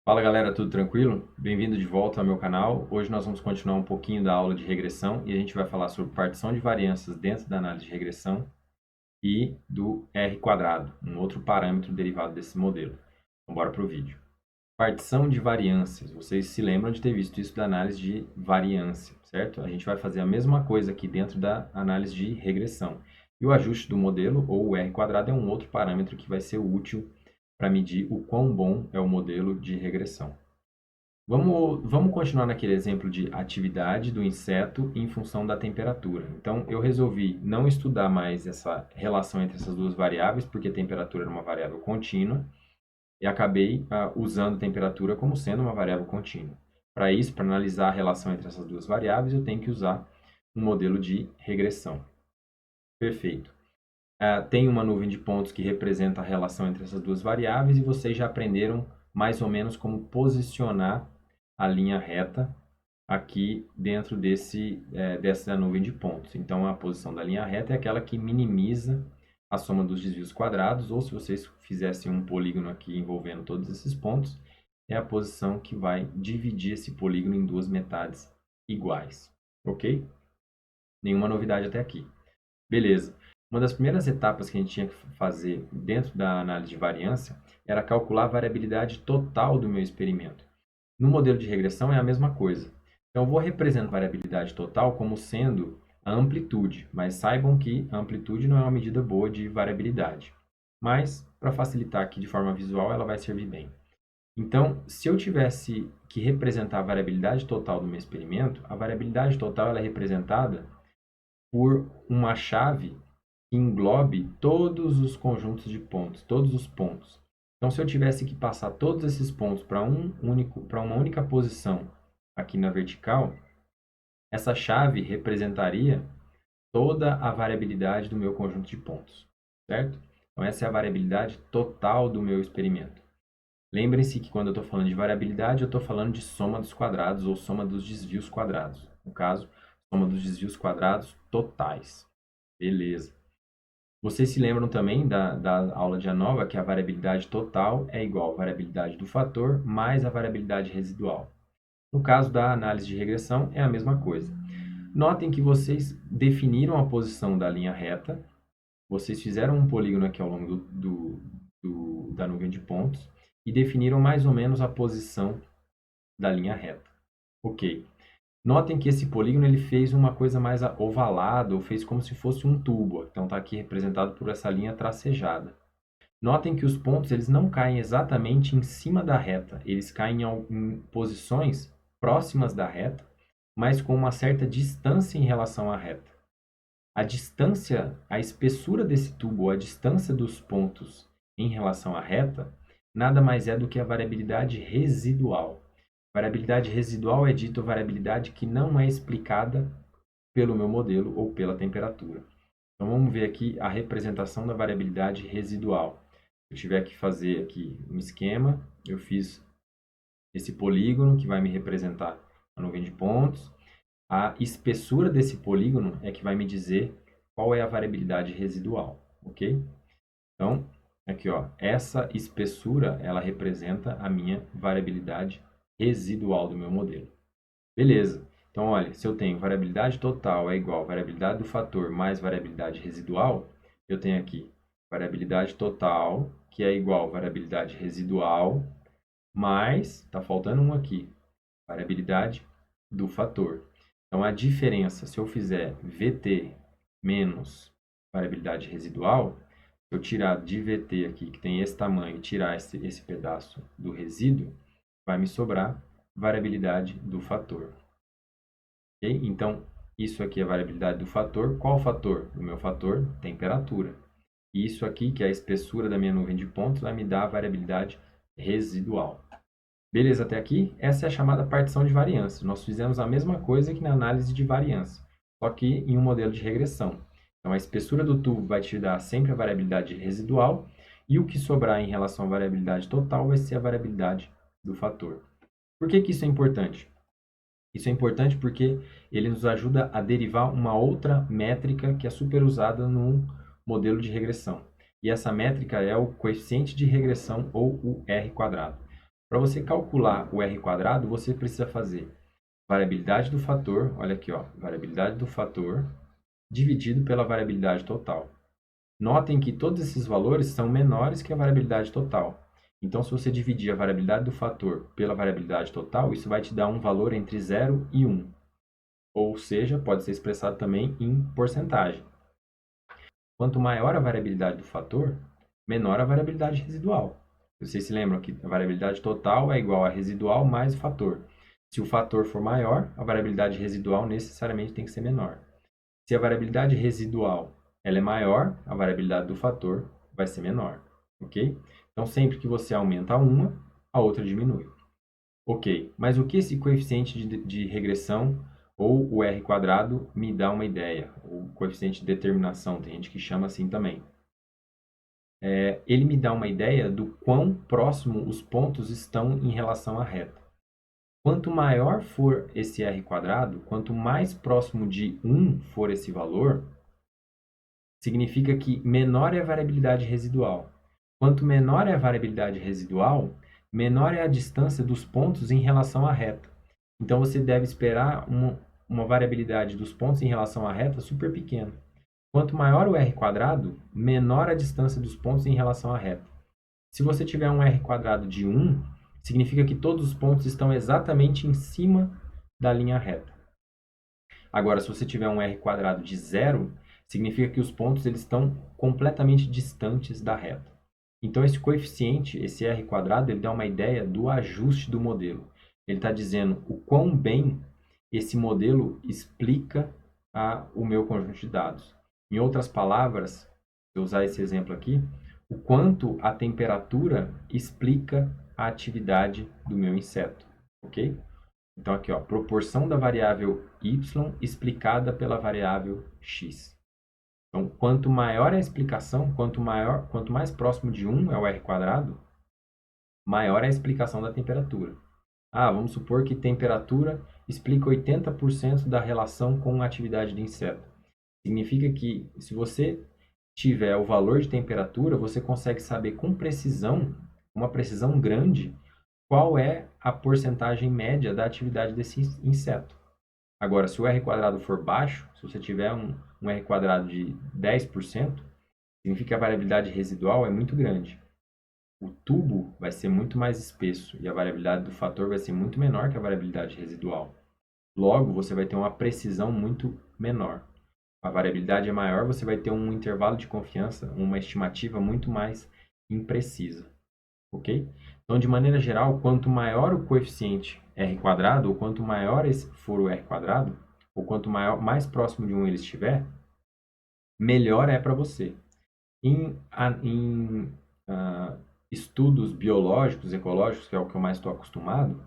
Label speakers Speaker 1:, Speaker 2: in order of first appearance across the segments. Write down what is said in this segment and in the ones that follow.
Speaker 1: Fala galera, tudo tranquilo? Bem-vindo de volta ao meu canal. Hoje nós vamos continuar um pouquinho da aula de regressão e a gente vai falar sobre partição de variâncias dentro da análise de regressão e do R quadrado, um outro parâmetro derivado desse modelo. Então, bora para o vídeo. Partição de variâncias. Vocês se lembram de ter visto isso da análise de variância, certo? A gente vai fazer a mesma coisa aqui dentro da análise de regressão. E o ajuste do modelo, ou o R quadrado, é um outro parâmetro que vai ser útil para medir o quão bom é o modelo de regressão. Vamos continuar naquele exemplo de atividade do inseto em função da temperatura. Então, eu resolvi não estudar mais essa relação entre essas duas variáveis, porque temperatura era uma variável contínua, e acabei usando temperatura como sendo uma variável contínua. Para isso, para analisar a relação entre essas duas variáveis, eu tenho que usar um modelo de regressão. Perfeito. Tem uma nuvem de pontos que representa a relação entre essas duas variáveis, e vocês já aprenderam mais ou menos como posicionar a linha reta aqui dentro dessa nuvem de pontos. Então, a posição da linha reta é aquela que minimiza a soma dos desvios quadrados, ou se vocês fizessem um polígono aqui envolvendo todos esses pontos, é a posição que vai dividir esse polígono em duas metades iguais. Ok? Nenhuma novidade até aqui. Beleza. Uma das primeiras etapas que a gente tinha que fazer dentro da análise de variância era calcular a variabilidade total do meu experimento. No modelo de regressão é a mesma coisa. Então, eu vou representar a variabilidade total como sendo a amplitude, mas saibam que a amplitude não é uma medida boa de variabilidade. Mas, para facilitar aqui de forma visual, ela vai servir bem. Então, se eu tivesse que representar a variabilidade total do meu experimento, a variabilidade total ela é representada por uma chave que englobe todos os conjuntos de pontos, todos os pontos. Então, se eu tivesse que passar todos esses pontos para uma única posição aqui na vertical, essa chave representaria toda a variabilidade do meu conjunto de pontos, certo? Então, essa é a variabilidade total do meu experimento. Lembrem-se que quando eu estou falando de variabilidade, eu estou falando de soma dos quadrados ou soma dos desvios quadrados. No caso, soma dos desvios quadrados totais. Beleza. Vocês se lembram também da aula de ANOVA que a variabilidade total é igual à variabilidade do fator mais a variabilidade residual. No caso da análise de regressão, é a mesma coisa. Notem que vocês definiram a posição da linha reta, vocês fizeram um polígono aqui ao longo da nuvem de pontos e definiram mais ou menos a posição da linha reta. Ok. Notem que esse polígono ele fez uma coisa mais ovalada, ou fez como se fosse um tubo. Então está aqui representado por essa linha tracejada. Notem que os pontos eles não caem exatamente em cima da reta, eles caem em posições próximas da reta, mas com uma certa distância em relação à reta. A distância, a espessura desse tubo, a distância dos pontos em relação à reta, nada mais é do que a variabilidade residual. Variabilidade residual é dito variabilidade que não é explicada pelo meu modelo ou pela temperatura. Então vamos ver aqui a representação da variabilidade residual. Se eu tiver que fazer aqui um esquema, eu fiz esse polígono que vai me representar a nuvem de pontos. A espessura desse polígono é que vai me dizer qual é a variabilidade residual, ok? Então, aqui ó, essa espessura ela representa a minha variabilidade residual do meu modelo. Beleza. Então, olha, se eu tenho variabilidade total é igual a variabilidade do fator mais variabilidade residual, eu tenho aqui variabilidade total, que é igual a variabilidade residual, mais, está faltando um aqui, variabilidade do fator. Então, a diferença, se eu fizer VT menos variabilidade residual, se eu tirar de VT aqui, que tem esse tamanho, e tirar esse pedaço do resíduo, vai me sobrar variabilidade do fator. Okay? Então, isso aqui é a variabilidade do fator. Qual o fator? O meu fator, temperatura. E isso aqui, que é a espessura da minha nuvem de pontos, vai me dar a variabilidade residual. Beleza até aqui? Essa é a chamada partição de variância. Nós fizemos a mesma coisa que na análise de variância, só que em um modelo de regressão. Então, a espessura do tubo vai te dar sempre a variabilidade residual e o que sobrar em relação à variabilidade total vai ser a variabilidade do fator. Por que isso é importante? Isso é importante porque ele nos ajuda a derivar uma outra métrica que é super usada num modelo de regressão. E essa métrica é o coeficiente de regressão ou o R quadrado. Para você calcular o R quadrado, você precisa fazer variabilidade do fator, olha aqui, ó, variabilidade do fator dividido pela variabilidade total. Notem que todos esses valores são menores que a variabilidade total. Então, se você dividir a variabilidade do fator pela variabilidade total, isso vai te dar um valor entre 0 e 1. Ou seja, pode ser expressado também em porcentagem. Quanto maior a variabilidade do fator, menor a variabilidade residual. Vocês se lembram que a variabilidade total é igual a residual mais o fator. Se o fator for maior, a variabilidade residual necessariamente tem que ser menor. Se a variabilidade residual ela é maior, a variabilidade do fator vai ser menor, ok? Então, sempre que você aumenta uma, a outra diminui. Ok, mas o que esse coeficiente de regressão ou o R quadrado me dá uma ideia? O coeficiente de determinação, tem gente que chama assim também. Ele me dá uma ideia do quão próximo os pontos estão em relação à reta. Quanto maior for esse R quadrado, quanto mais próximo de 1 for esse valor, significa que menor é a variabilidade residual. Quanto menor é a variabilidade residual, menor é a distância dos pontos em relação à reta. Então, você deve esperar uma variabilidade dos pontos em relação à reta super pequena. Quanto maior o R quadrado, menor a distância dos pontos em relação à reta. Se você tiver um R quadrado de 1, significa que todos os pontos estão exatamente em cima da linha reta. Agora, se você tiver um R quadrado de 0, significa que os pontos eles estão completamente distantes da reta. Então, esse coeficiente, esse R quadrado, ele dá uma ideia do ajuste do modelo. Ele está dizendo o quão bem esse modelo explica o meu conjunto de dados. Em outras palavras, se eu usar esse exemplo aqui, o quanto a temperatura explica a atividade do meu inseto, ok? Então, aqui, ó, proporção da variável y explicada pela variável x. Então, quanto maior é a explicação, quanto mais próximo de 1 é o r quadrado, maior é a explicação da temperatura. Vamos supor que temperatura explica 80% da relação com a atividade do inseto. Significa que, se você tiver o valor de temperatura, você consegue saber com precisão, uma precisão grande, qual é a porcentagem média da atividade desse inseto. Agora, se o R quadrado for baixo, se você tiver um R quadrado de 10%, significa que a variabilidade residual é muito grande. O tubo vai ser muito mais espesso e a variabilidade do fator vai ser muito menor que a variabilidade residual. Logo, você vai ter uma precisão muito menor. A variabilidade é maior, você vai ter um intervalo de confiança, uma estimativa muito mais imprecisa. Ok? Então, de maneira geral, quanto maior o coeficiente R quadrado, ou quanto maior for o R quadrado, ou quanto mais próximo de 1 ele estiver, melhor é para você. Em estudos biológicos, ecológicos, que é o que eu mais estou acostumado,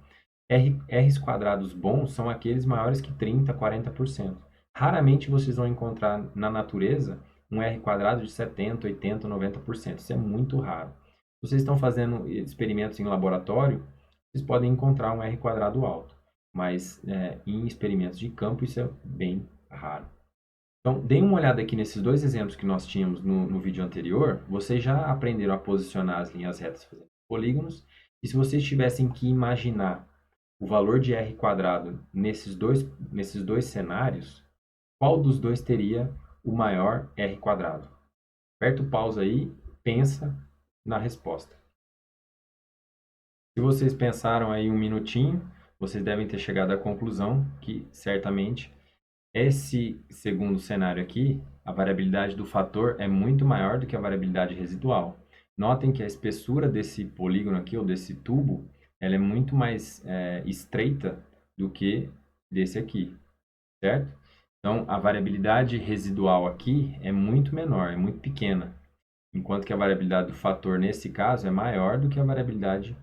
Speaker 1: R's quadrados bons são aqueles maiores que 30%, 40%. Raramente vocês vão encontrar na natureza um R quadrado de 70%, 80%, 90%. Isso é muito raro. Se vocês estão fazendo experimentos em laboratório, vocês podem encontrar um R quadrado alto. Mas em experimentos de campo isso é bem raro. Então, deem uma olhada aqui nesses dois exemplos que nós tínhamos no vídeo anterior. Vocês já aprenderam a posicionar as linhas retas fazendo polígonos. E se vocês tivessem que imaginar o valor de R quadrado nesses dois cenários, qual dos dois teria o maior R quadrado? Aperta o pause aí, pensa na resposta. Se vocês pensaram aí um minutinho, vocês devem ter chegado à conclusão que, certamente, esse segundo cenário aqui, a variabilidade do fator é muito maior do que a variabilidade residual. Notem que a espessura desse polígono aqui, ou desse tubo, ela é muito mais estreita do que desse aqui, certo? Então, a variabilidade residual aqui é muito menor, é muito pequena, enquanto que a variabilidade do fator, nesse caso, é maior do que a variabilidade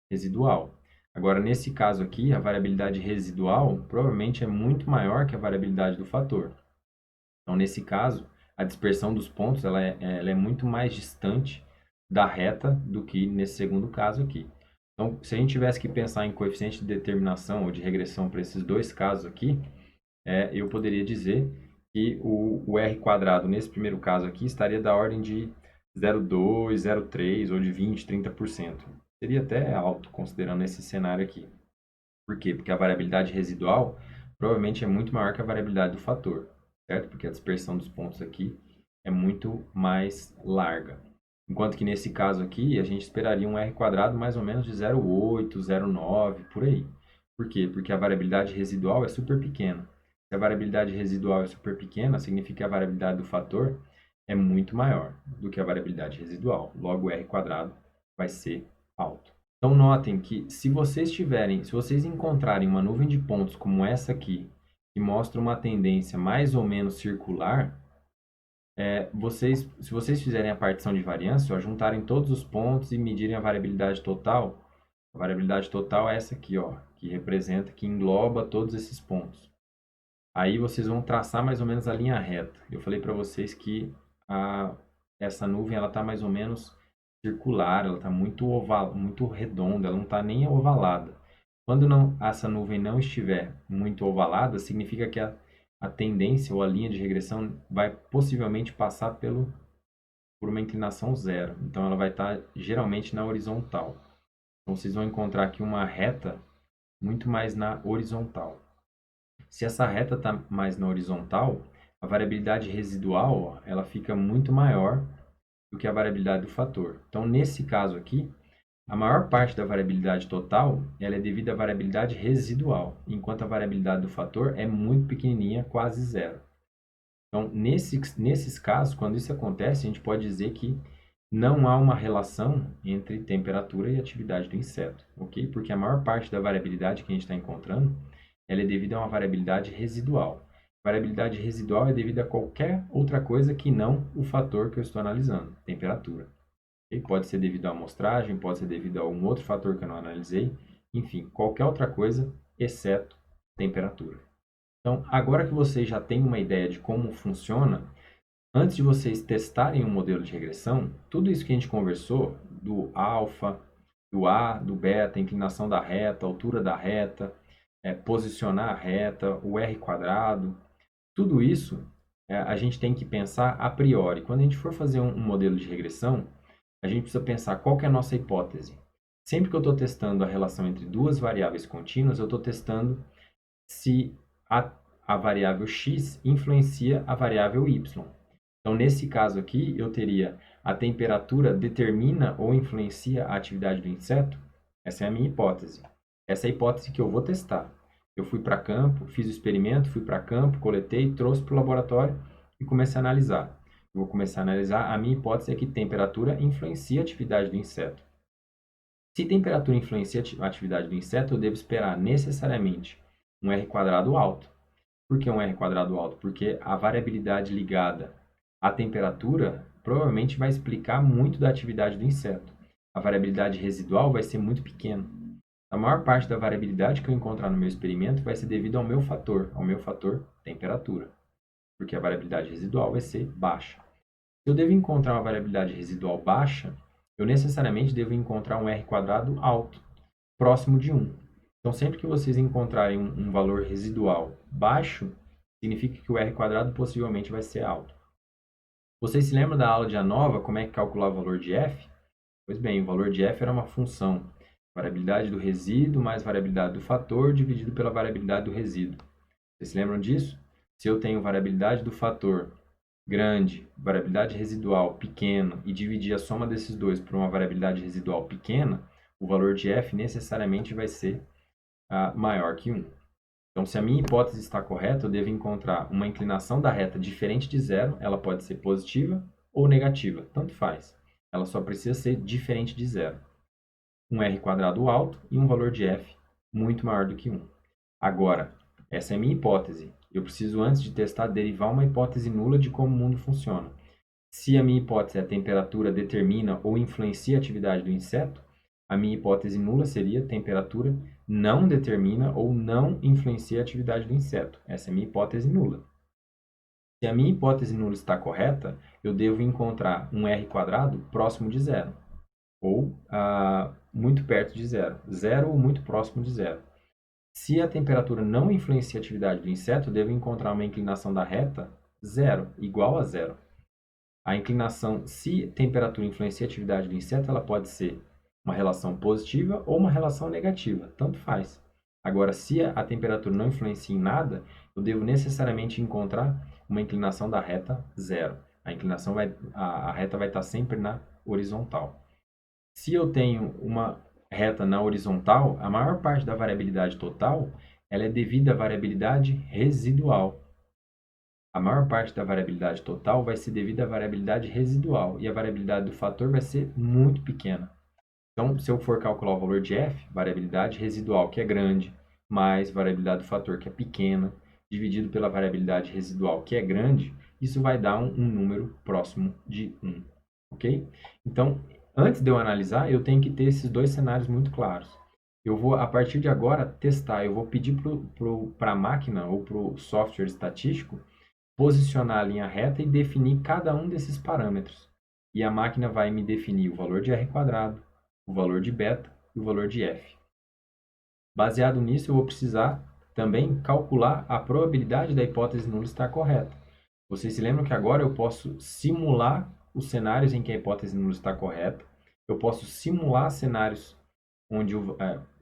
Speaker 1: residual. Agora, nesse caso aqui, a variabilidade residual provavelmente é muito maior que a variabilidade do fator. Então, nesse caso, a dispersão dos pontos ela é muito mais distante da reta do que nesse segundo caso aqui. Então, se a gente tivesse que pensar em coeficiente de determinação ou de regressão para esses dois casos aqui, eu poderia dizer que o R quadrado, nesse primeiro caso aqui, estaria da ordem de 0,2, 0,3 ou de 20, 30%. Seria até alto, considerando esse cenário aqui. Por quê? Porque a variabilidade residual provavelmente é muito maior que a variabilidade do fator, certo? Porque a dispersão dos pontos aqui é muito mais larga. Enquanto que nesse caso aqui, a gente esperaria um R quadrado mais ou menos de 0,8, 0,9, por aí. Por quê? Porque a variabilidade residual é super pequena. Se a variabilidade residual é super pequena, significa que a variabilidade do fator é muito maior do que a variabilidade residual. Logo, o R quadrado vai ser alto. Então, notem que se vocês encontrarem uma nuvem de pontos como essa aqui, que mostra uma tendência mais ou menos circular, se vocês fizerem a partição de variância, ó, juntarem todos os pontos e medirem a variabilidade total é essa aqui, ó, que representa, que engloba todos esses pontos. Aí vocês vão traçar mais ou menos a linha reta. Eu falei para vocês que essa nuvem ela está mais ou menos circular, ela está muito oval, muito redonda, ela não está nem ovalada. Quando essa nuvem não estiver muito ovalada, significa que a tendência ou a linha de regressão vai possivelmente passar por uma inclinação zero. Então ela vai estar geralmente na horizontal. Então vocês vão encontrar aqui uma reta muito mais na horizontal. Se essa reta está mais na horizontal, a variabilidade residual ó, ela fica muito maior do que a variabilidade do fator. Então, nesse caso aqui, a maior parte da variabilidade total ela é devida à variabilidade residual, enquanto a variabilidade do fator é muito pequenininha, quase zero. Então, nesses casos, quando isso acontece, a gente pode dizer que não há uma relação entre temperatura e atividade do inseto, ok? Porque a maior parte da variabilidade que a gente está encontrando, ela é devida a uma variabilidade residual. Variabilidade residual é devida a qualquer outra coisa que não o fator que eu estou analisando, temperatura. Okay? Pode ser devido à amostragem, pode ser devido a um outro fator que eu não analisei, enfim, qualquer outra coisa, exceto temperatura. Então, agora que vocês já têm uma ideia de como funciona, antes de vocês testarem um modelo de regressão, tudo isso que a gente conversou, do alfa, do A, do beta, inclinação da reta, altura da reta, posicionar a reta, o R quadrado, tudo isso a gente tem que pensar a priori. Quando a gente for fazer um modelo de regressão, a gente precisa pensar qual que é a nossa hipótese. Sempre que eu estou testando a relação entre duas variáveis contínuas, eu estou testando se a variável x influencia a variável y. Então, nesse caso aqui, eu teria a temperatura determina ou influencia a atividade do inseto? Essa é a minha hipótese. Essa é a hipótese que eu vou testar. Eu fui para campo, fiz o experimento, fui para campo, coletei, trouxe para o laboratório e comecei a analisar. Eu vou começar a analisar, a minha hipótese é que temperatura influencia a atividade do inseto. Se temperatura influencia a atividade do inseto, eu devo esperar necessariamente um R quadrado alto. Por que um R quadrado alto? Porque a variabilidade ligada à temperatura provavelmente vai explicar muito da atividade do inseto. A variabilidade residual vai ser muito pequena. A maior parte da variabilidade que eu encontrar no meu experimento vai ser devido ao meu fator temperatura, porque a variabilidade residual vai ser baixa. Se eu devo encontrar uma variabilidade residual baixa, eu necessariamente devo encontrar um R quadrado alto, próximo de 1. Então, sempre que vocês encontrarem um valor residual baixo, significa que o R quadrado possivelmente vai ser alto. Vocês se lembram da aula de ANOVA, como é que calculava o valor de F? Pois bem, o valor de F era uma função, variabilidade do resíduo mais variabilidade do fator dividido pela variabilidade do resíduo. Vocês se lembram disso? Se eu tenho variabilidade do fator grande, variabilidade residual pequena e dividir a soma desses dois por uma variabilidade residual pequena, o valor de F necessariamente vai ser maior que 1. Então, se a minha hipótese está correta, eu devo encontrar uma inclinação da reta diferente de zero, ela pode ser positiva ou negativa, tanto faz. Ela só precisa ser diferente de zero. Um R quadrado alto e um valor de F muito maior do que 1. Agora, essa é a minha hipótese. Eu preciso, antes de testar, derivar uma hipótese nula de como o mundo funciona. Se a minha hipótese é a temperatura determina ou influencia a atividade do inseto, a minha hipótese nula seria temperatura não determina ou não influencia a atividade do inseto. Essa é a minha hipótese nula. Se a minha hipótese nula está correta, eu devo encontrar um R quadrado próximo de zero, ou muito perto de zero, zero ou muito próximo de zero. Se a temperatura não influencia a atividade do inseto, eu devo encontrar uma inclinação da reta zero, igual a zero. A inclinação, se temperatura influencia a atividade do inseto, ela pode ser uma relação positiva ou uma relação negativa, tanto faz. Agora, se a temperatura não influencia em nada, eu devo necessariamente encontrar uma inclinação da reta zero. A reta vai estar sempre na horizontal. Se eu tenho uma reta na horizontal, a maior parte da variabilidade total ela é devida à variabilidade residual. A maior parte da variabilidade total vai ser devida à variabilidade residual e a variabilidade do fator vai ser muito pequena. Então, se eu for calcular o valor de f, variabilidade residual, que é grande, mais variabilidade do fator, que é pequena, dividido pela variabilidade residual, que é grande, isso vai dar um número próximo de 1. Ok? Então, antes de eu analisar, eu tenho que ter esses dois cenários muito claros. Eu vou, a partir de agora, testar. Eu vou pedir para a máquina ou para o software estatístico posicionar a linha reta e definir cada um desses parâmetros. E a máquina vai me definir o valor de R quadrado, o valor de beta e o valor de F. Baseado nisso, eu vou precisar também calcular a probabilidade da hipótese nula estar correta. Vocês se lembram que agora eu posso simular os cenários em que a hipótese nula está correta, eu posso simular cenários onde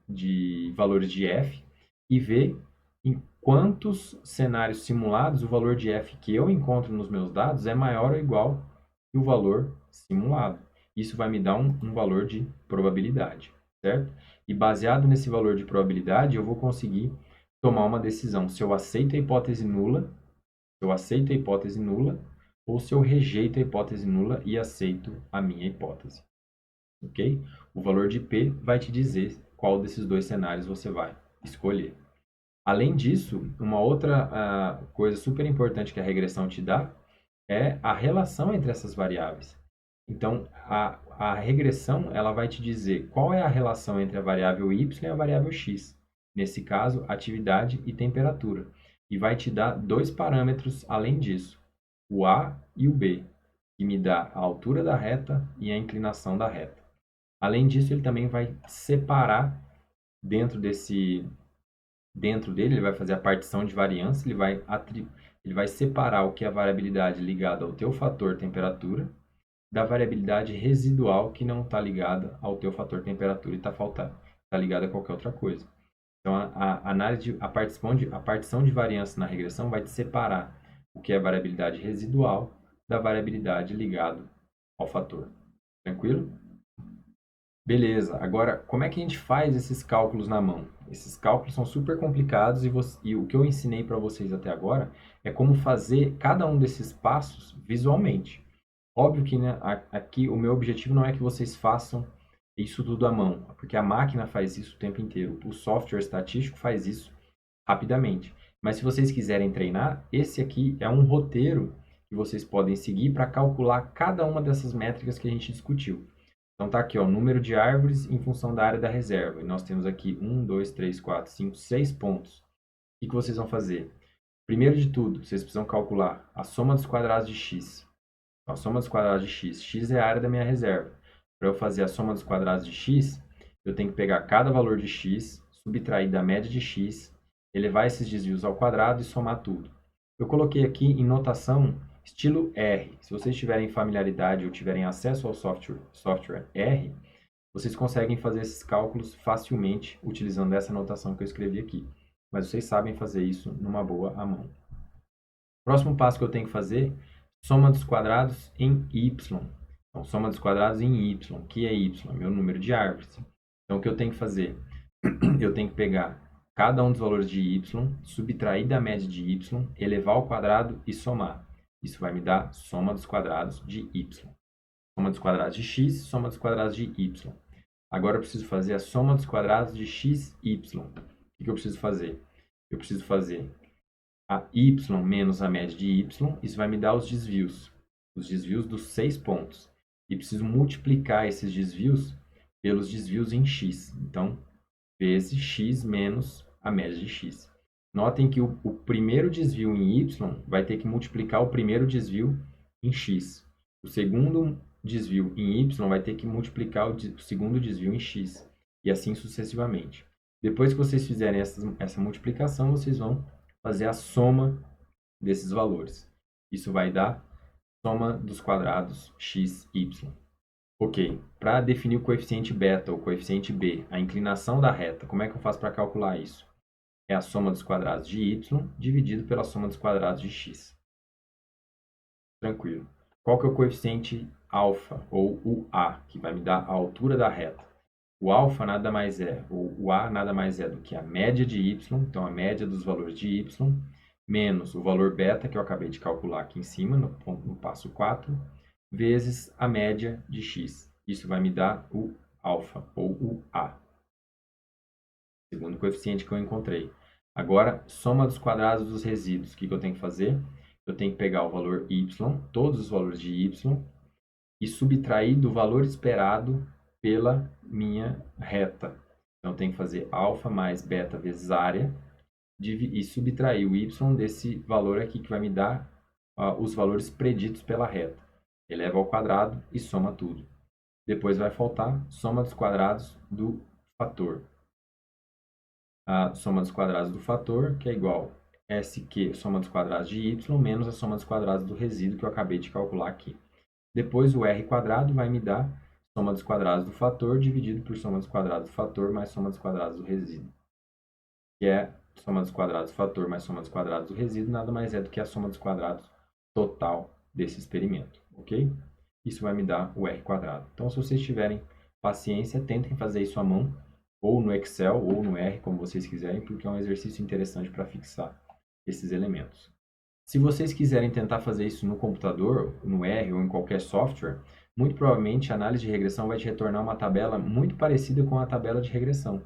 Speaker 1: de valores de F e ver em quantos cenários simulados o valor de F que eu encontro nos meus dados é maior ou igual que o valor simulado. Isso vai me dar um valor de probabilidade, certo? E baseado nesse valor de probabilidade, eu vou conseguir tomar uma decisão se eu aceito a hipótese nula, se eu aceito a hipótese nula, ou se eu rejeito a hipótese nula e aceito a minha hipótese. Ok? O valor de P vai te dizer qual desses dois cenários você vai escolher. Além disso, uma outra coisa super importante que a regressão te dá é a relação entre essas variáveis. Então, a regressão ela vai te dizer qual é a relação entre a variável y e a variável x. Nesse caso, atividade e temperatura. E vai te dar dois parâmetros além disso, o a e o b, que me dá a altura da reta e a inclinação da reta. Além disso, ele também vai separar dentro dele, ele vai fazer a partição de variância, ele vai separar o que é a variabilidade ligada ao teu fator temperatura da variabilidade residual que não está ligada ao teu fator temperatura e está ligada a qualquer outra coisa. Então, a análise a partição de variância na regressão vai te separar o que é variabilidade residual da variabilidade ligada ao fator. Tranquilo? Beleza. Agora, como é que a gente faz esses cálculos na mão? Esses cálculos são super complicados e o que eu ensinei para vocês até agora é como fazer cada um desses passos visualmente. Óbvio que, né, aqui o meu objetivo não é que vocês façam isso tudo à mão, porque a máquina faz isso o tempo inteiro. O software estatístico faz isso rapidamente. Mas se vocês quiserem treinar, esse aqui é um roteiro que vocês podem seguir para calcular cada uma dessas métricas que a gente discutiu. Então tá aqui, ó, número de árvores em função da área da reserva. E nós temos aqui 1, 2, 3, 4, 5, 6 pontos. O que vocês vão fazer? Primeiro de tudo, vocês precisam calcular a soma dos quadrados de x. Então, a soma dos quadrados de x. X é a área da minha reserva. Para eu fazer a soma dos quadrados de x, eu tenho que pegar cada valor de x, subtrair da média de x, elevar esses desvios ao quadrado e somar tudo. Eu coloquei aqui em notação estilo R. Se vocês tiverem familiaridade ou tiverem acesso ao software R, vocês conseguem fazer esses cálculos facilmente utilizando essa notação que eu escrevi aqui. Mas vocês sabem fazer isso numa boa à mão. Próximo passo que eu tenho que fazer, soma dos quadrados em y. Então, soma dos quadrados em y, que é y, meu número de árvores. Então, o que eu tenho que fazer? Eu tenho que pegar cada um dos valores de y, subtrair da média de y, elevar ao quadrado e somar. Isso vai me dar soma dos quadrados de y. Soma dos quadrados de x, soma dos quadrados de y. Agora eu preciso fazer a soma dos quadrados de x, y. O que eu preciso fazer? Eu preciso fazer a y menos a média de y, isso vai me dar os desvios dos 6 pontos. E preciso multiplicar esses desvios pelos desvios em x. Então, vezes x menos a média de x. Notem que o primeiro desvio em y vai ter que multiplicar o primeiro desvio em x. O segundo desvio em y vai ter que multiplicar o segundo desvio em x. E assim sucessivamente. Depois que vocês fizerem essa multiplicação, vocês vão fazer a soma desses valores. Isso vai dar soma dos quadrados x, y. Ok, para definir o coeficiente beta ou coeficiente b, a inclinação da reta, como é que eu faço para calcular isso? É a soma dos quadrados de y dividido pela soma dos quadrados de x. Tranquilo. Qual que é o coeficiente alfa, ou o a, que vai me dar a altura da reta? O alfa nada mais é, ou o a nada mais é do que a média de y, então a média dos valores de y, menos o valor beta, que eu acabei de calcular aqui em cima, no passo 4, vezes a média de x. Isso vai me dar o alfa, ou o a, segundo coeficiente que eu encontrei. Agora, soma dos quadrados dos resíduos. O que eu tenho que fazer? Eu tenho que pegar o valor y, todos os valores de y, e subtrair do valor esperado pela minha reta. Então, eu tenho que fazer alfa mais beta vezes área e subtrair o y desse valor aqui, que vai me dar os valores preditos pela reta. Eleva ao quadrado e soma tudo. Depois vai faltar soma dos quadrados do fator. A soma dos quadrados do fator, que é igual a SQ, soma dos quadrados de y, menos a soma dos quadrados do resíduo que eu acabei de calcular aqui. Depois o r quadrado vai me dar soma dos quadrados do fator dividido por soma dos quadrados do fator mais soma dos quadrados do resíduo. Que é soma dos quadrados do fator mais soma dos quadrados do resíduo, nada mais é do que a soma dos quadrados total desse experimento, ok? Isso vai me dar o r quadrado. Então, se vocês tiverem paciência, tentem fazer isso à mão, ou no Excel, ou no R, como vocês quiserem, porque é um exercício interessante para fixar esses elementos. Se vocês quiserem tentar fazer isso no computador, no R ou em qualquer software, muito provavelmente a análise de regressão vai te retornar uma tabela muito parecida com a tabela de regressão.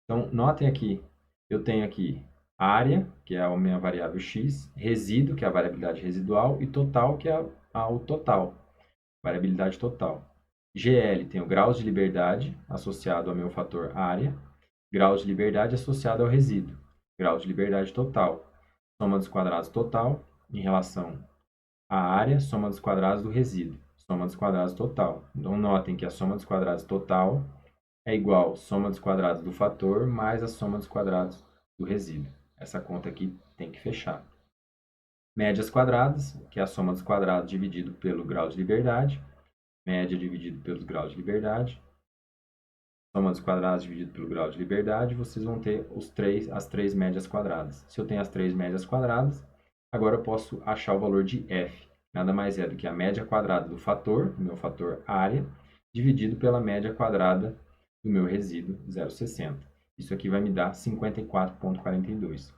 Speaker 1: Então, notem aqui, eu tenho aqui área, que é a minha variável x, resíduo, que é a variabilidade residual, e total, que é o total, variabilidade total. GL tem o graus de liberdade associado ao meu fator área, graus de liberdade associado ao resíduo, grau de liberdade total, soma dos quadrados total em relação à área, soma dos quadrados do resíduo, soma dos quadrados total. Então, notem que a soma dos quadrados total é igual à soma dos quadrados do fator mais a soma dos quadrados do resíduo. Essa conta aqui tem que fechar. Médias quadradas, que é a soma dos quadrados dividido pelo grau de liberdade, média dividido pelos graus de liberdade, soma dos quadrados dividido pelo grau de liberdade, vocês vão ter as três médias quadradas. Se eu tenho as três médias quadradas, agora eu posso achar o valor de f. Nada mais é do que a média quadrada do fator, do meu fator área, dividido pela média quadrada do meu resíduo 0,60. Isso aqui vai me dar 54,42.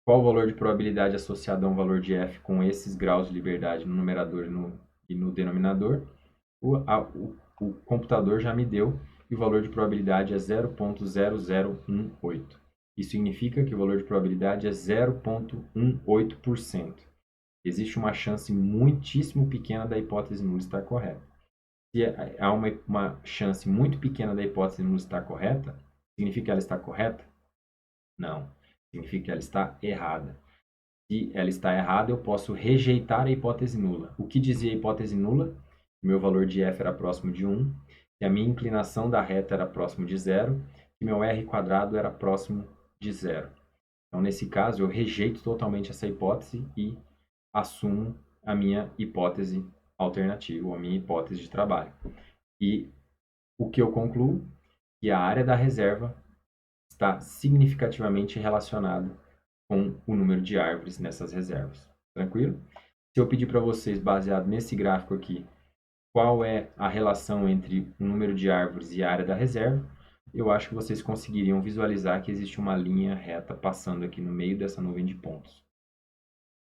Speaker 1: Qual o valor de probabilidade associado a um valor de f com esses graus de liberdade no numerador e no denominador? O computador já me deu e o valor de probabilidade é 0,0018. Isso significa que o valor de probabilidade é 0,18%. Existe uma chance muitíssimo pequena da hipótese nula estar correta. Se há uma chance muito pequena da hipótese nula estar correta, significa que ela está correta? Não. Significa que ela está errada. Se ela está errada, eu posso rejeitar a hipótese nula. O que dizia a hipótese nula? O meu valor de f era próximo de 1, que a minha inclinação da reta era próximo de zero, que meu r quadrado era próximo de zero. Então, nesse caso, eu rejeito totalmente essa hipótese e assumo a minha hipótese alternativa, ou a minha hipótese de trabalho. E o que eu concluo? Que a área da reserva está significativamente relacionada com o número de árvores nessas reservas. Tranquilo? Se eu pedir para vocês, baseado nesse gráfico aqui, qual é a relação entre o número de árvores e a área da reserva, eu acho que vocês conseguiriam visualizar que existe uma linha reta passando aqui no meio dessa nuvem de pontos.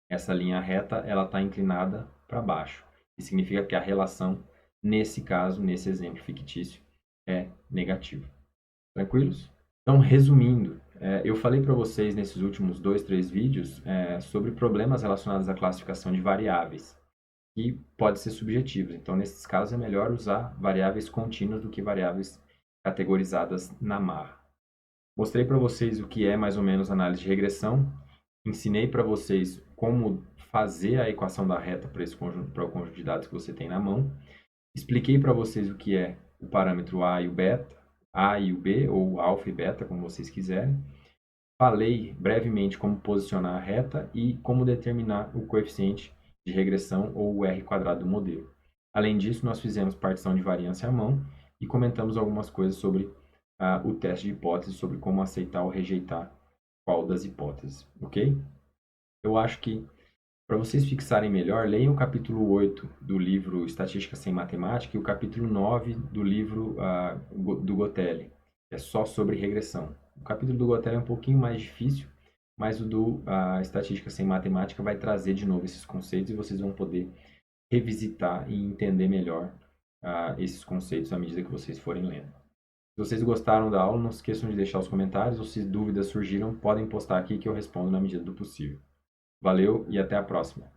Speaker 1: Essa linha reta ela está inclinada para baixo. Isso significa que a relação, nesse caso, nesse exemplo fictício, é negativa. Tranquilos? Então, resumindo, eu falei para vocês nesses últimos 2, 3 vídeos sobre problemas relacionados à classificação de variáveis, que pode ser subjetivos. Então, nesses casos, é melhor usar variáveis contínuas do que variáveis categorizadas na marra. Mostrei para vocês o que é mais ou menos análise de regressão, ensinei para vocês como fazer a equação da reta para o conjunto de dados que você tem na mão, expliquei para vocês o que é o parâmetro A e o beta, A e o B, ou alfa e beta, como vocês quiserem. Falei brevemente como posicionar a reta e como determinar o coeficiente de regressão ou o R quadrado do modelo. Além disso, nós fizemos partição de variância à mão e comentamos algumas coisas sobre o teste de hipótese, sobre como aceitar ou rejeitar qual das hipóteses, ok? Eu acho que, para vocês fixarem melhor, leiam o capítulo 8 do livro Estatística sem Matemática e o capítulo 9 do livro do Gotelli, que é só sobre regressão. O capítulo do Gotelli é um pouquinho mais difícil, mas o do Estatística sem Matemática vai trazer de novo esses conceitos e vocês vão poder revisitar e entender melhor esses conceitos à medida que vocês forem lendo. Se vocês gostaram da aula, não se esqueçam de deixar os comentários ou se dúvidas surgiram, podem postar aqui que eu respondo na medida do possível. Valeu e até a próxima!